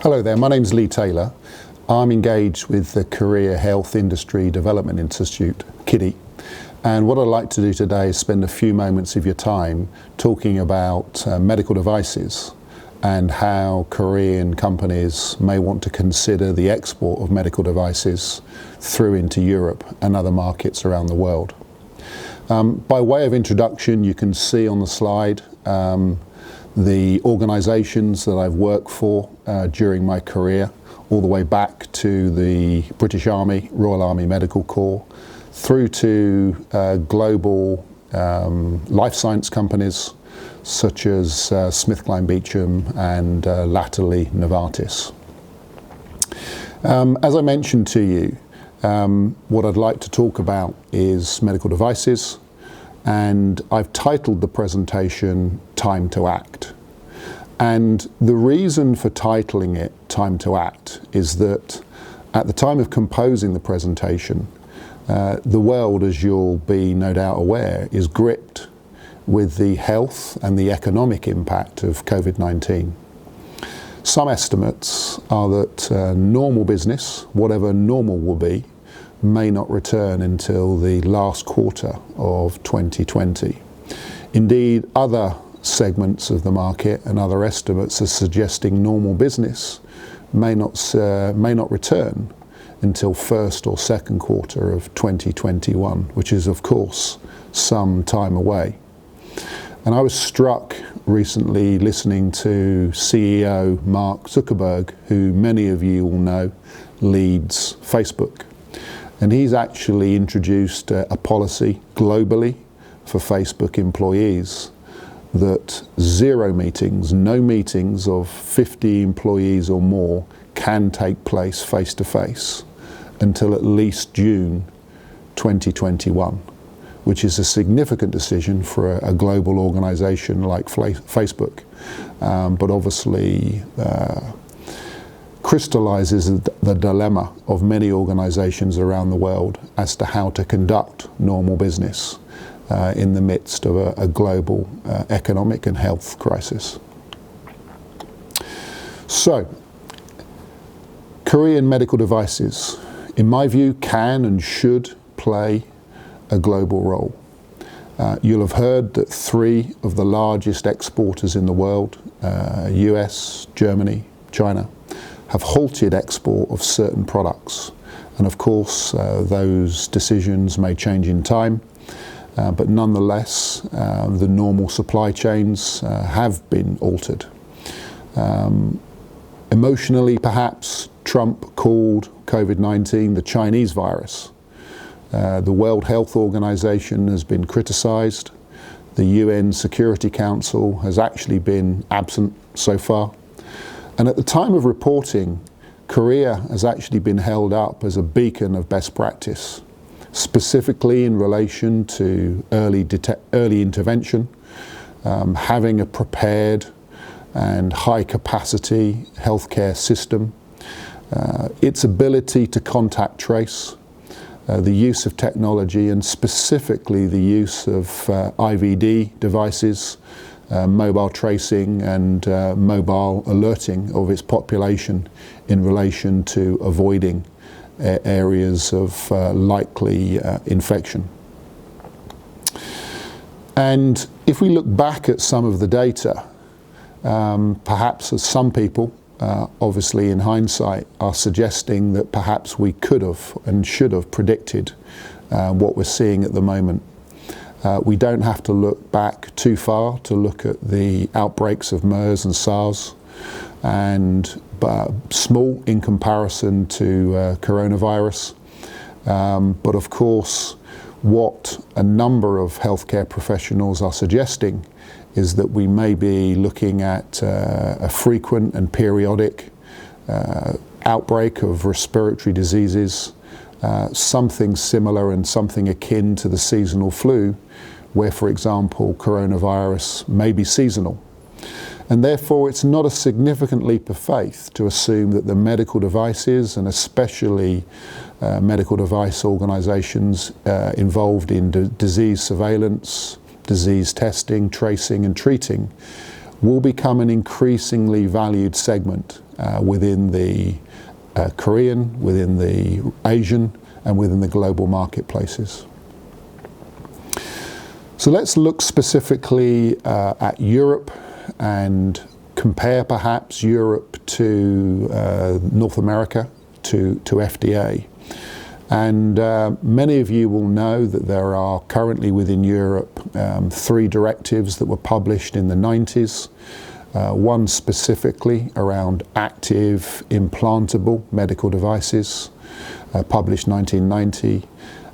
Hello there, my name's Lee Taylor. I'm engaged with the Korea Health Industry Development Institute, KIDI, and what I'd like to do today is spend a few moments of your time talking about medical devices and how Korean companies may want to consider the export of medical devices through into Europe and other markets around the world. By way of introduction, you can see on the slide the organisations that I've worked for during my career, all the way back to the British Army, Royal Army Medical Corps, through to global life science companies such as SmithKline Beecham and latterly Novartis. As I mentioned to you, what I'd like to talk about is medical devices, and I've titled the presentation Time to Act. And the reason for titling it Time to Act is that at the time of composing the presentation, the world, as you'll be no doubt aware, is gripped with the health and the economic impact of COVID-19. Some estimates are that normal business, whatever normal will be, may not return until the last quarter of 2020. Indeed, other segments of the market and other estimates are suggesting normal business may not return until first or second quarter of 2021, which is of course some time away. And I was struck recently listening to CEO Mark Zuckerberg, who many of you will know leads Facebook. And he's actually introduced a policy globally for Facebook employees that zero meetings, no meetings of 50 employees or more can take place face-to-face until at least June 2021, which is a significant decision for a global organization like Facebook, but obviously crystallizes the dilemma of many organizations around the world as to how to conduct normal business in the midst of a global economic and health crisis. So, Korean medical devices, in my view, can and should play a global role. You'll have heard that 3 of the largest exporters in the world, US, Germany, China, have halted export of certain products. And of course, those decisions may change in time, but nonetheless, the normal supply chains have been altered. Emotionally, perhaps, Trump called COVID-19 the Chinese virus. The World Health Organization has been criticized. The UN Security Council has actually been absent so far. And at the time of reporting, Korea has actually been held up as a beacon of best practice, specifically in relation to early intervention, having a prepared and high capacity healthcare system, its ability to contact trace, the use of technology, and specifically the use of IVD devices, mobile tracing and mobile alerting of its population in relation to avoiding areas of likely infection. And if we look back at some of the data, perhaps as some people, obviously in hindsight, are suggesting that perhaps we could have and should have predicted what we're seeing at the moment. We don't have to look back too far to look at the outbreaks of MERS and SARS, and small in comparison to coronavirus. But of course, what a number of healthcare professionals are suggesting is that we may be looking at a frequent and periodic outbreak of respiratory diseases, something similar and something akin to the seasonal flu, where, for example, coronavirus may be seasonal. And therefore, it's not a significant leap of faith to assume that the medical devices, and especially medical device organizations involved in disease surveillance, disease testing, tracing and treating, will become an increasingly valued segment within the Korean, within the Asian, and within the global marketplaces. So let's look specifically at Europe and compare perhaps Europe to North America, to FDA. And many of you will know that there are currently within Europe 3 directives that were published in the 90s. One specifically around active implantable medical devices, published 1990.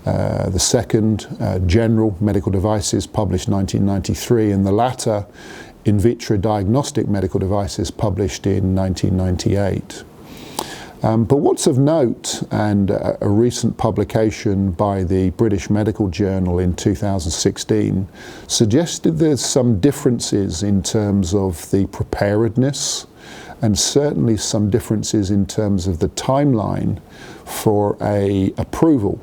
The second, general medical devices, published 1993, and the latter, in vitro diagnostic medical devices, published in 1998. But what's of note, and a recent publication by the British Medical Journal in 2016 suggested there's some differences in terms of the preparedness, and certainly some differences in terms of the timeline for a approval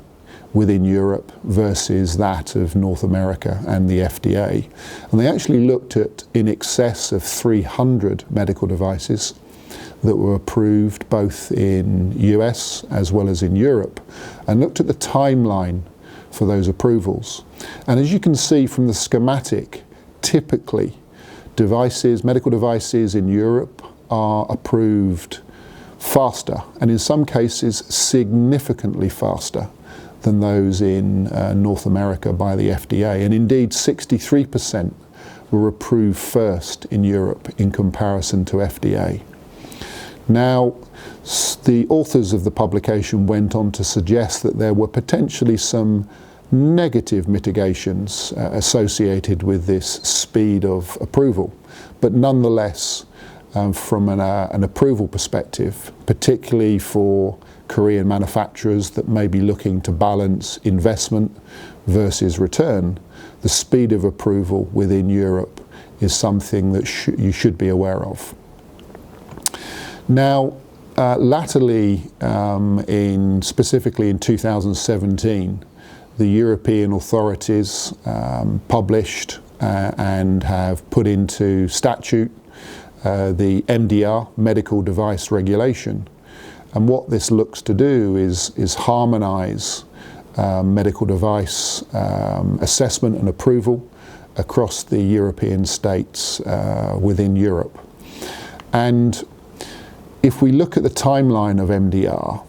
within Europe versus that of North America and the FDA. And they actually looked at in excess of 300 medical devices that were approved both in US as well as in Europe, and looked at the timeline for those approvals. And as you can see from the schematic, typically medical devices in Europe are approved faster, and in some cases significantly faster than those in North America by the FDA. And indeed 63% were approved first in Europe in comparison to FDA. Now, the authors of the publication went on to suggest that there were potentially some negative mitigations associated with this speed of approval, but nonetheless, from an approval perspective, particularly for Korean manufacturers that may be looking to balance investment versus return, the speed of approval within Europe is something that you should be aware of. Now, latterly, specifically in 2017, the European authorities published and have put into statute the MDR, Medical Device Regulation. And what this looks to do is harmonise medical device assessment and approval across the European states within Europe. And if we look at the timeline of MDR,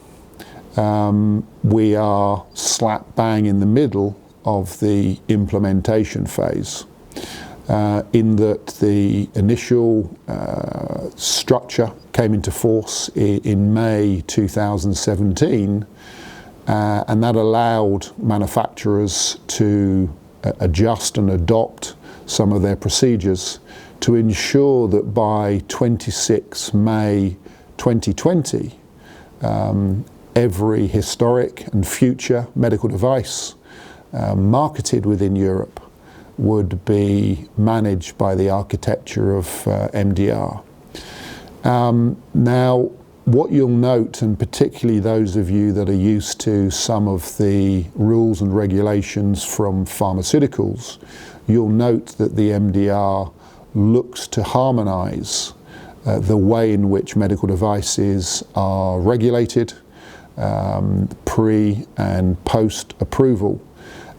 we are slap bang in the middle of the implementation phase, in that the initial structure came into force in May 2017, and that allowed manufacturers to adjust and adopt some of their procedures to ensure that by 26 May 2020, every historic and future medical device marketed within Europe would be managed by the architecture of MDR. Now, what you'll note, and particularly those of you that are used to some of the rules and regulations from pharmaceuticals, you'll note that the MDR looks to harmonise the way in which medical devices are regulated pre and post approval.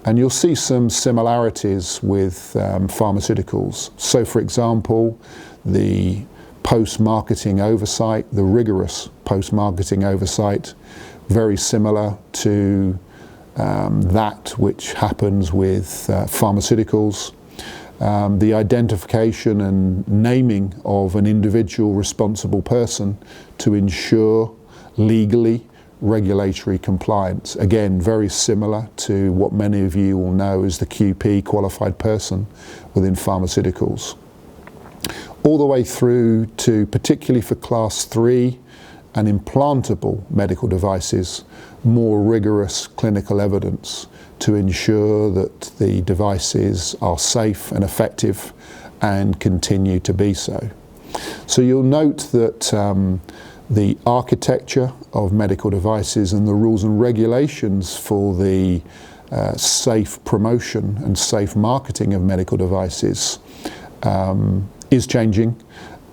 And you'll see some similarities with pharmaceuticals. So for example, the post-marketing oversight, the rigorous post-marketing oversight, very similar to that which happens with pharmaceuticals. The identification and naming of an individual responsible person to ensure legally regulatory compliance. Again, very similar to what many of you will know as the QP, qualified person, within pharmaceuticals. All the way through to, particularly for class 3 and implantable medical devices, more rigorous clinical evidence to ensure that the devices are safe and effective and continue to be so. So you'll note that the architecture of medical devices and the rules and regulations for the safe promotion and safe marketing of medical devices is changing,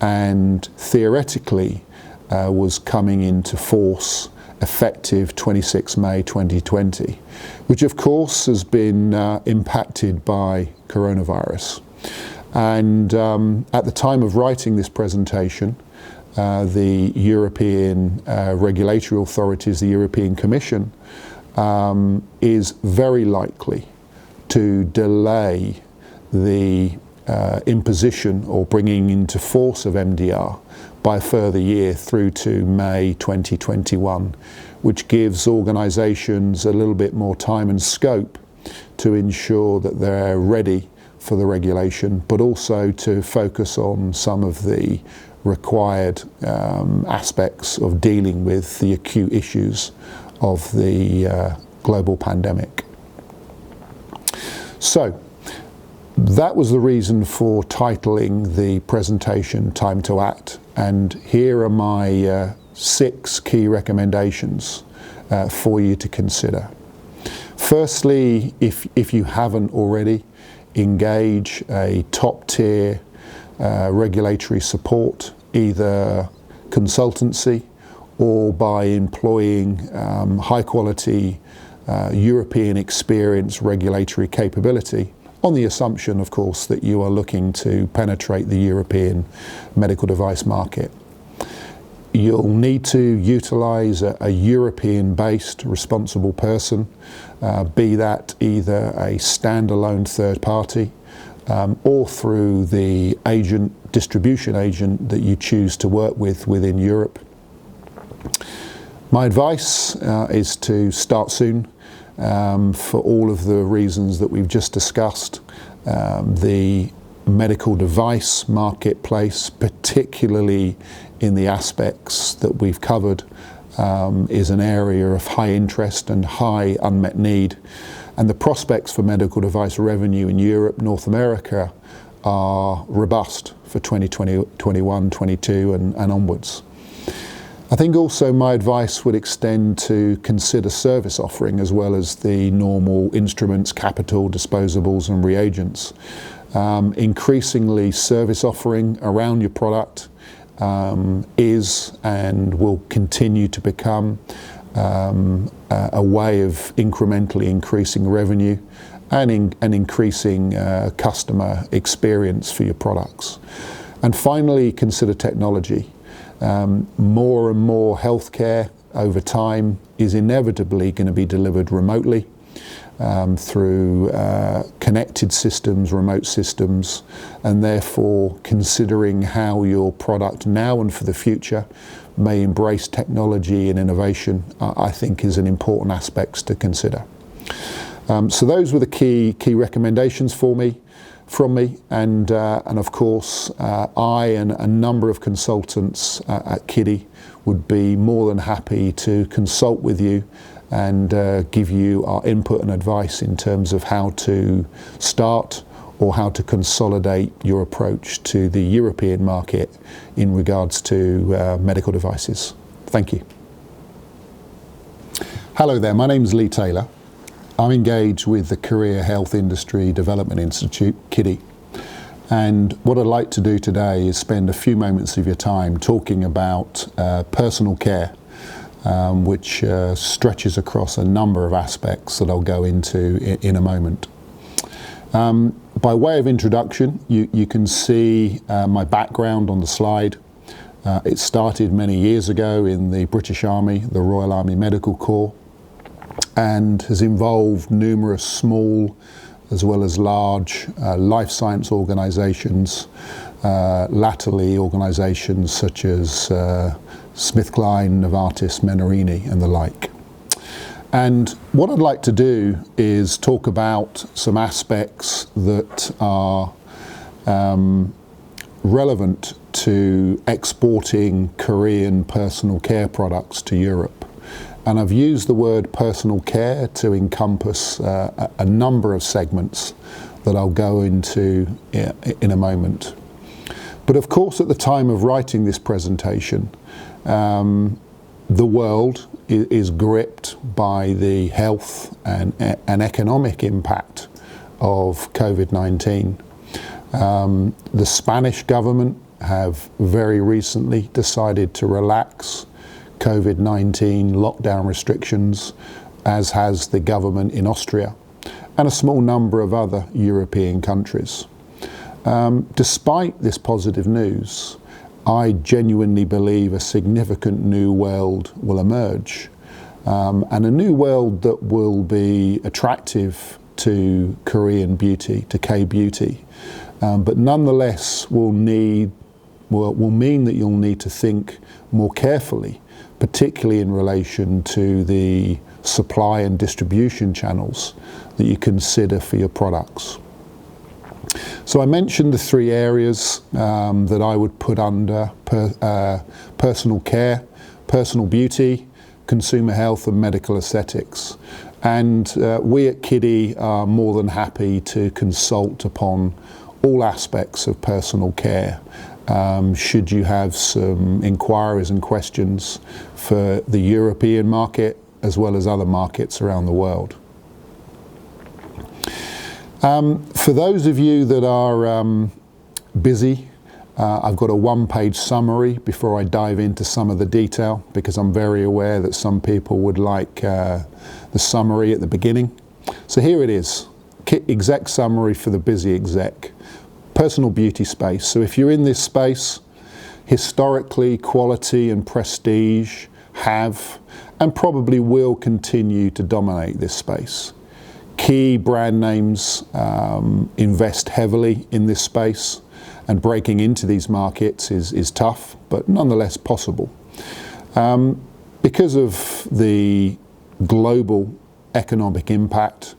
and theoretically was coming into force effective 26 May 2020, which of course has been impacted by coronavirus. And at the time of writing this presentation, the European regulatory authorities, the European Commission, is very likely to delay the imposition or bringing into force of MDR by a further year through to May 2021, which gives organisations a little bit more time and scope to ensure that they're ready for the regulation, but also to focus on some of the required aspects of dealing with the acute issues of the global pandemic. So that was the reason for titling the presentation Time to Act, and here are my 6 key recommendations for you to consider. Firstly, if you haven't already, engage a top-tier regulatory support, either consultancy or by employing high-quality European experience regulatory capability, on the assumption, of course, that you are looking to penetrate the European medical device market. You'll need to utilise a European-based responsible person, be that either a standalone third party or through the distribution agent that you choose to work with within Europe. My advice is to start soon. For all of the reasons that we've just discussed. The medical device marketplace, particularly in the aspects that we've covered, is an area of high interest and high unmet need. And the prospects for medical device revenue in Europe, North America, are robust for 2020, 21, 22 and onwards. I think also my advice would extend to consider service offering as well as the normal instruments, capital, disposables and reagents. Increasingly service offering around your product is and will continue to become a way of incrementally increasing revenue and increasing customer experience for your products. And finally, consider technology. More and more healthcare over time is inevitably going to be delivered remotely through connected systems, remote systems, and therefore considering how your product now and for the future may embrace technology and innovation, I think is an important aspect to consider. So those were the key recommendations from me, and of course I and a number of consultants at Kiddy would be more than happy to consult with you and give you our input and advice in terms of how to start or how to consolidate your approach to the European market in regards to medical devices. Thank you. Hello there, my name is Lee Taylor. I'm engaged with the Career Health Industry Development Institute, Kiddy, and what I'd like to do today is spend a few moments of your time talking about personal care, which stretches across a number of aspects that I'll go into in a moment. By way of introduction, you can see my background on the slide. It started many years ago in the British Army, the Royal Army Medical Corps, and has involved numerous small as well as large life science organisations, latterly organisations such as SmithKline, Novartis, Menarini and the like. And what I'd like to do is talk about some aspects that are relevant to exporting Korean personal care products to Europe. And I've used the word personal care to encompass a number of segments that I'll go into in a moment. But of course, at the time of writing this presentation, the world is gripped by the health and economic impact of COVID-19. The Spanish government have very recently decided to relax COVID-19 lockdown restrictions, as has the government in Austria and a small number of other European countries. Despite this positive news, I genuinely believe a significant new world will emerge, and a new world that will be attractive to Korean beauty, to K-beauty, but nonetheless will mean that you'll need to think more carefully, particularly in relation to the supply and distribution channels that you consider for your products. So I mentioned the three areas that I would put under personal care, personal beauty, consumer health and medical aesthetics. And we at Kiddy are more than happy to consult upon all aspects of personal care should you have some inquiries and questions for the European market as well as other markets around the world. For those of you that are busy, I've got a one-page summary before I dive into some of the detail, because I'm very aware that some people would like the summary at the beginning. So here it is, exec summary for the busy exec. Personal beauty space. So if you're in this space, historically quality and prestige have and probably will continue to dominate this space. Key brand names invest heavily in this space, and breaking into these markets is tough, but nonetheless possible. Because of the global economic impact,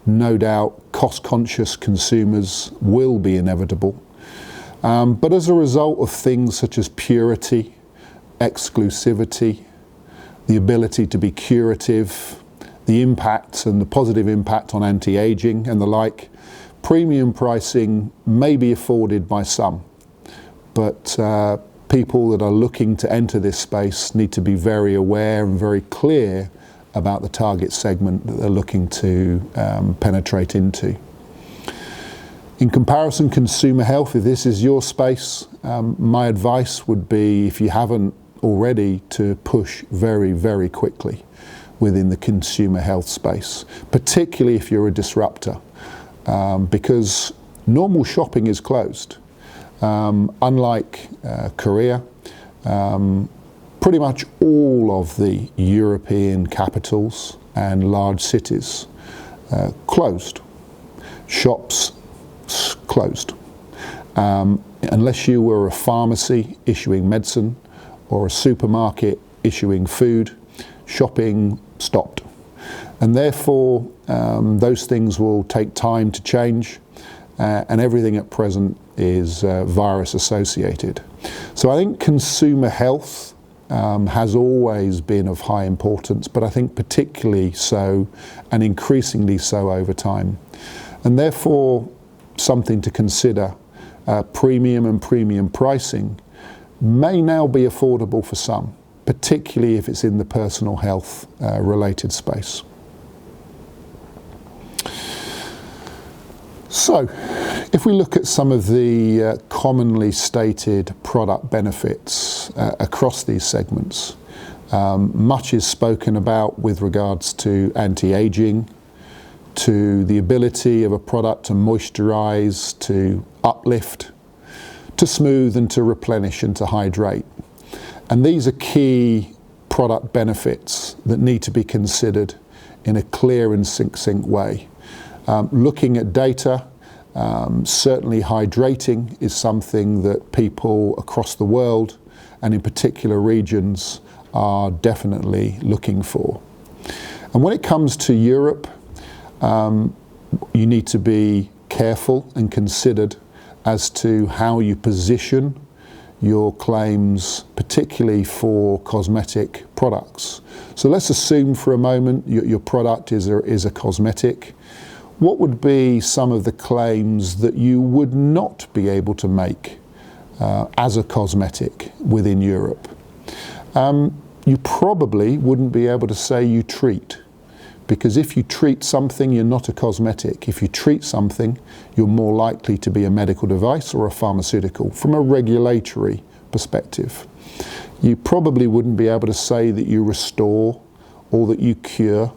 no doubt cost-conscious consumers will be inevitable. But as a result of things such as purity, exclusivity, the ability to be curative, the impact and the positive impact on anti-aging and the like, premium pricing may be afforded by some, but people that are looking to enter this space need to be very aware and very clear about the target segment that they're looking to penetrate into. In comparison, consumer health, if this is your space, my advice would be, if you haven't already, to push very, very quickly within the consumer health space, particularly if you're a disruptor, because normal shopping is closed. Unlike Korea, pretty much all of the European capitals and large cities closed. Shops closed. Unless you were a pharmacy issuing medicine or a supermarket issuing food, shopping stopped. And therefore, those things will take time to change, and everything at present is virus associated. So I think consumer health has always been of high importance, but I think particularly so and increasingly so over time. And therefore, something to consider, premium and premium pricing may now be affordable for some, particularly if it's in the personal health related space. So, if we look at some of the commonly stated product benefits across these segments, much is spoken about with regards to anti-aging, to the ability of a product to moisturize, to uplift, to smooth and to replenish and to hydrate. And these are key product benefits that need to be considered in a clear and succinct way. Looking at data, certainly hydrating is something that people across the world and in particular regions are definitely looking for. And when it comes to Europe, you need to be careful and considered as to how you position your claims, particularly for cosmetic products. So let's assume for a moment your product is a cosmetic. What would be some of the claims that you would not be able to make as a cosmetic within Europe? You probably wouldn't be able to say you treat, Because if you treat something, you're not a cosmetic. If you treat something, you're more likely to be a medical device or a pharmaceutical from a regulatory perspective. You probably wouldn't be able to say that you restore or that you cure,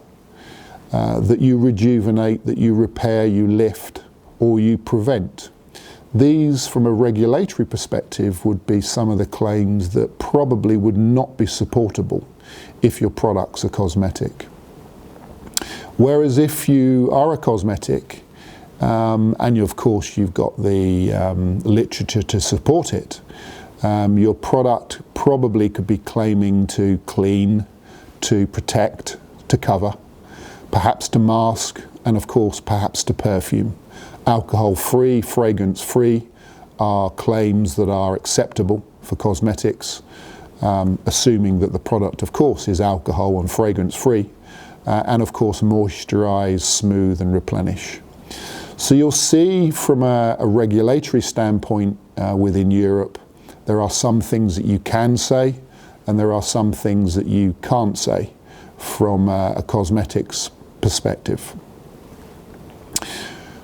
that you rejuvenate, that you repair, you lift, or you prevent. These, from a regulatory perspective, would be some of the claims that probably would not be supportable if your products are cosmetic. Whereas if you are a cosmetic, and of course you've got the literature to support it, your product probably could be claiming to clean, to protect, to cover, perhaps to mask, and of course perhaps to perfume. Alcohol-free, fragrance-free are claims that are acceptable for cosmetics, assuming that the product of course is alcohol and fragrance-free, and of course moisturize, smooth and replenish. So you'll see from a regulatory standpoint within Europe, there are some things that you can say and there are some things that you can't say from a cosmetics perspective.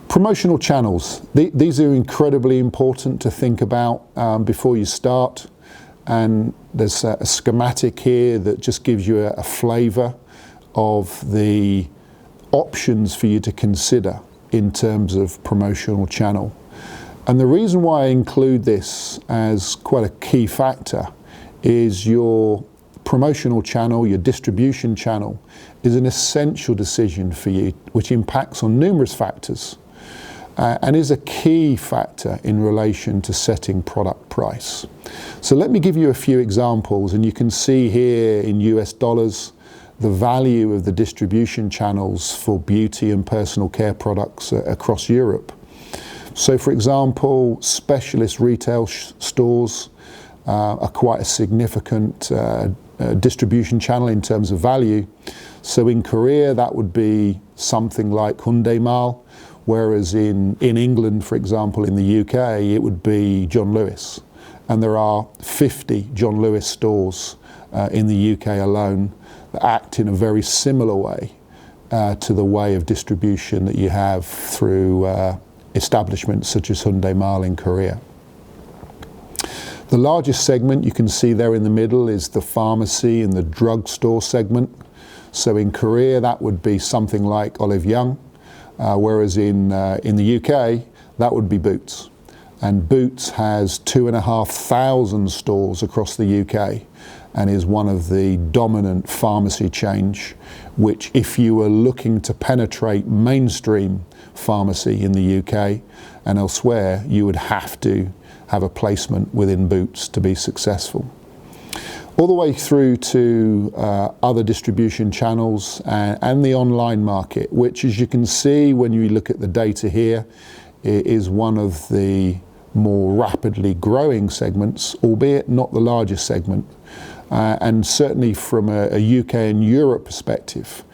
Promotional channels. These are incredibly important to think about before you start, and there's a schematic here that just gives you a flavour of the options for you to consider in terms of promotional channel. And the reason why I include this as quite a key factor is your promotional channel, your distribution channel, is an essential decision for you, which impacts on numerous factors and is a key factor in relation to setting product price. So let me give you a few examples, and you can see here in US dollars the value of the distribution channels for beauty and personal care products across Europe. So for example, specialist retail stores are quite a significant distribution channel in terms of value. So in Korea that would be something like Hyundai Mall, whereas in England, for example, in the UK, it would be John Lewis. And there are 50 John Lewis stores in the UK alone that act in a very similar way to the way of distribution that you have through establishments such as Hyundai Mall in Korea. The largest segment you can see there in the middle is the pharmacy and the drugstore segment. So in Korea that would be something like Olive Young, whereas in the UK that would be Boots. And Boots has 2,500 stores across the UK and is one of the dominant pharmacy chains, which if you were looking to penetrate mainstream pharmacy in the UK and elsewhere, you would have to have a placement within Boots to be successful. All the way through to other distribution channels and the online market, which, as you can see when you look at the data here, is one of the more rapidly growing segments, albeit not the largest segment. And certainly from a UK and Europe perspective,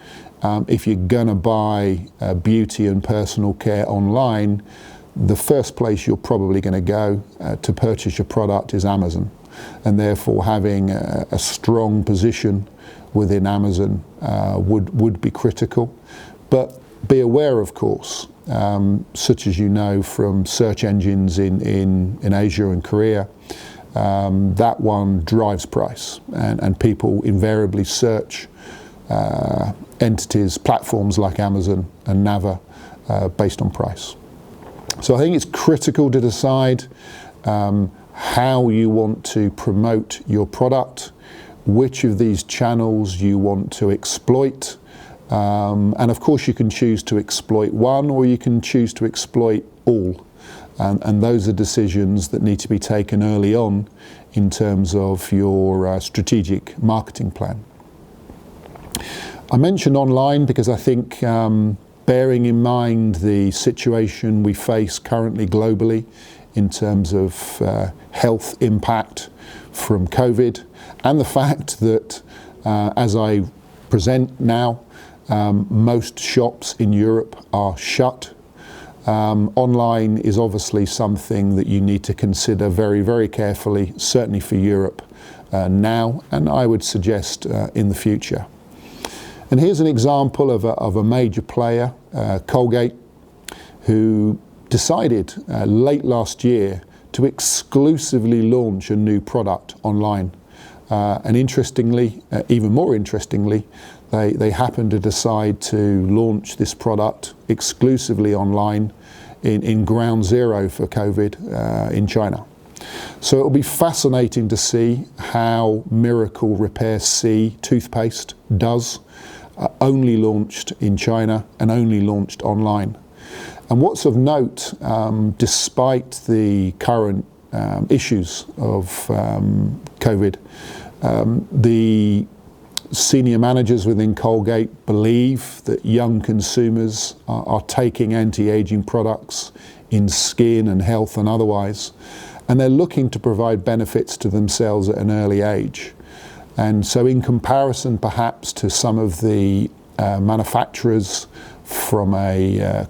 if you're gonna buy beauty and personal care online, the first place you're probably gonna go to purchase your product is Amazon. And therefore having a strong position within Amazon would be critical. But be aware, of course, such as you know from search engines in Asia and Korea, that one drives price, and people invariably search entities, platforms like Amazon and Nava based on price. So I think it's critical to decide how you want to promote your product, which of these channels you want to exploit, and of course you can choose to exploit one or you can choose to exploit all. And those are decisions that need to be taken early on in terms of your strategic marketing plan. I mentioned online because I think bearing in mind the situation we face currently globally in terms of health impact from COVID, and the fact that as I present now, most shops in Europe are shut. Online is obviously something that you need to consider very, very carefully, certainly for Europe now, and I would suggest in the future. And here's an example of a major player, Colgate, who decided late last year to exclusively launch a new product online. And interestingly, even more interestingly, they happened to decide to launch this product exclusively online in ground zero for COVID in China. So it'll be fascinating to see how Miracle Repair C toothpaste does, only launched in China and only launched online. And what's of note, despite the current issues of COVID, the senior managers within Colgate believe that young consumers are taking anti-aging products in skin and health and otherwise, and they're looking to provide benefits to themselves at an early age. And so in comparison perhaps to some of the manufacturers from a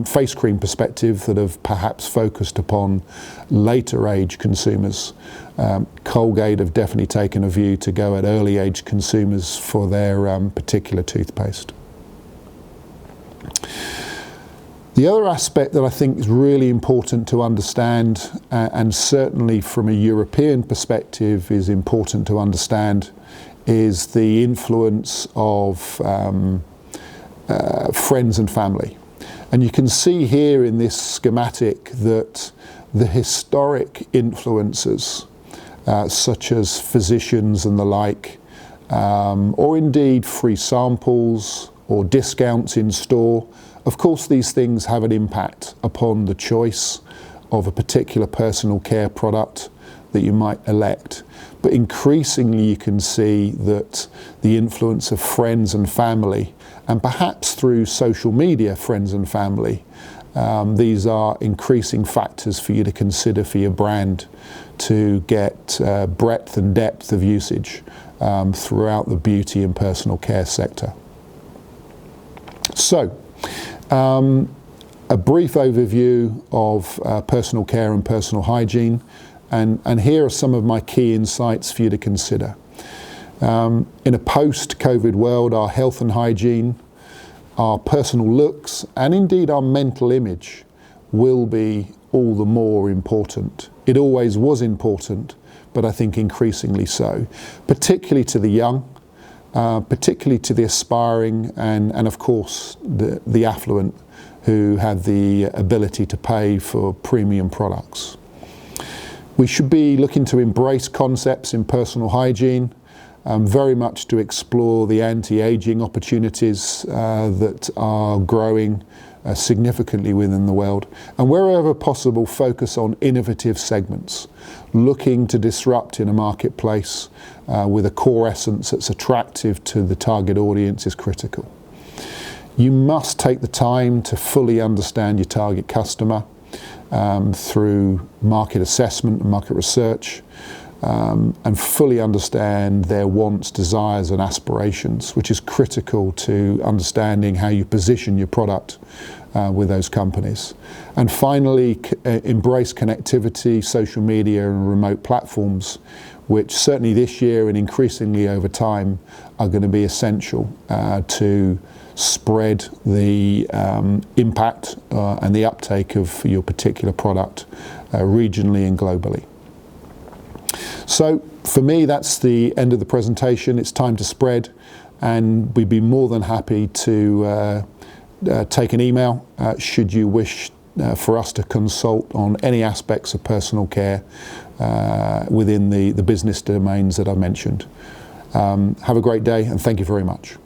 face cream perspective that have perhaps focused upon later age consumers, Colgate have definitely taken a view to go at early age consumers for their particular toothpaste. The other aspect that I think is really important to understand, and certainly from a European perspective is important to understand, is the influence of friends and family. And you can see here in this schematic that the historic influences, such as physicians and the like, or indeed free samples or discounts in store, of course these things have an impact upon the choice of a particular personal care product that you might elect. But increasingly you can see that the influence of friends and family, and perhaps through social media friends and family, these are increasing factors for you to consider for your brand to get breadth and depth of usage throughout the beauty and personal care sector. So, a brief overview of personal care and personal hygiene, and here are some of my key insights for you to consider. In a post-COVID world, our health and hygiene, our personal looks, and indeed our mental image will be all the more important. It always was important, but I think increasingly so, particularly to the young, particularly to the aspiring, and of course the affluent who have the ability to pay for premium products. We should be looking to embrace concepts in personal hygiene, very much to explore the anti-aging opportunities that are growing significantly within the world, and wherever possible focus on innovative segments, looking to disrupt in a marketplace with a core essence that's attractive to the target audience is critical. You must take the time to fully understand your target customer through market assessment and market research, and fully understand their wants, desires and aspirations, which is critical to understanding how you position your product with those companies. And finally, embrace connectivity, social media and remote platforms, which certainly this year and increasingly over time are going to be essential to spread the impact and the uptake of your particular product regionally and globally. So for me, that's the end of the presentation. It's time to spread, and we'd be more than happy to take an email should you wish for us to consult on any aspects of personal care within the business domains that I mentioned. Have a great day, and thank you very much.